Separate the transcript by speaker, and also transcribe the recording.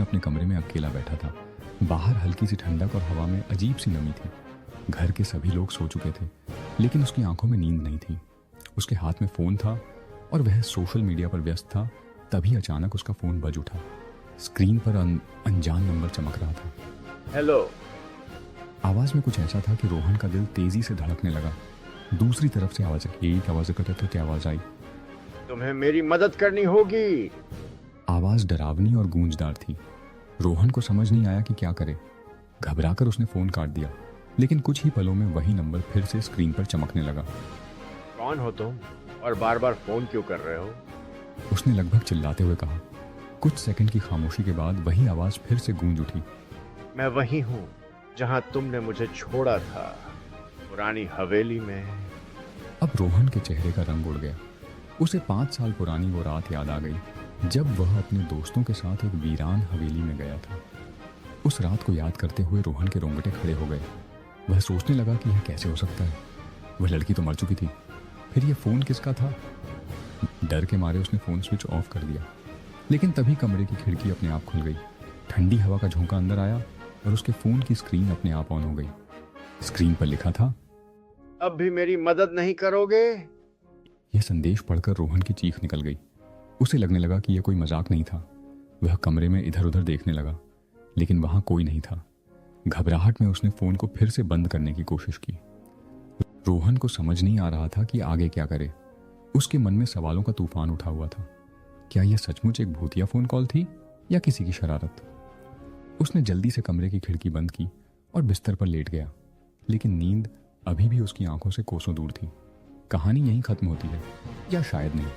Speaker 1: अपने कमरे में अकेला बैठा था। बाहर हल्की सी ठंडक और हवा में अजीब सी नमी थी। घर के सभी लोग सो चुके थे, लेकिन उसकी आंखों में नींद नहीं थी। उसके हाथ में फोन था और वह सोशल मीडिया पर व्यस्त था। तभी अचानक उसका फोन बज उठा। स्क्रीन पर अनजान नंबर चमक रहा था।
Speaker 2: हेलो।
Speaker 1: आवाज में कुछ ऐसा था कि रोहन का दिल तेजी से धड़कने लगा। दूसरी तरफ से आवाज आई। एक आवाज करते थे आवाज आई।
Speaker 2: तुम्हें मेरी मदद करनी होगी।
Speaker 1: आवाज डरावनी और गूंजदार थी। रोहन को समझ नहीं आया कि क्या करे। घबराकर उसने फोन काट दिया, लेकिन कुछ ही पलों में वही नंबर फिर से स्क्रीन पर चमकने लगा।
Speaker 2: कौन हो तुम और बार बार फोन क्यों कर रहे हो?
Speaker 1: उसने लगभग चिल्लाते हुए कहा। कुछ सेकंड की खामोशी के बाद वही आवाज फिर से गूंज उठी।
Speaker 2: मैं वही हूँ जहाँ तुमने मुझे छोड़ा था, पुरानी हवेली में।
Speaker 1: अब रोहन के चेहरे का रंग उड़ गया। उसे 5 साल पुरानी वो रात याद आ गई जब वह अपने दोस्तों के साथ एक वीरान हवेली में गया था। उस रात को याद करते हुए रोहन के रोंगटे खड़े हो गए। वह सोचने लगा कि यह कैसे हो सकता है। वह लड़की तो मर चुकी थी, फिर यह फोन किसका था? डर के मारे उसने फोन स्विच ऑफ कर दिया, लेकिन तभी कमरे की खिड़की अपने आप खुल गई। ठंडी हवा का झोंका अंदर आया और उसके फोन की स्क्रीन अपने आप ऑन हो गई। स्क्रीन पर लिखा था,
Speaker 2: अब भी मेरी मदद नहीं करोगे?
Speaker 1: यह संदेश पढ़कर रोहन की चीख निकल गई। उसे लगने लगा कि यह कोई मजाक नहीं था। वह कमरे में इधर उधर देखने लगा, लेकिन वहां कोई नहीं था। घबराहट में उसने फोन को फिर से बंद करने की कोशिश की। रोहन को समझ नहीं आ रहा था कि आगे क्या करे। उसके मन में सवालों का तूफान उठा हुआ था। क्या यह सचमुच एक भूतिया फोन कॉल थी या किसी की शरारत? उसने जल्दी से कमरे की खिड़की बंद की और बिस्तर पर लेट गया, लेकिन नींद अभी भी उसकी आंखों से कोसों दूर थी। कहानी यहीं खत्म होती है, या शायद नहीं।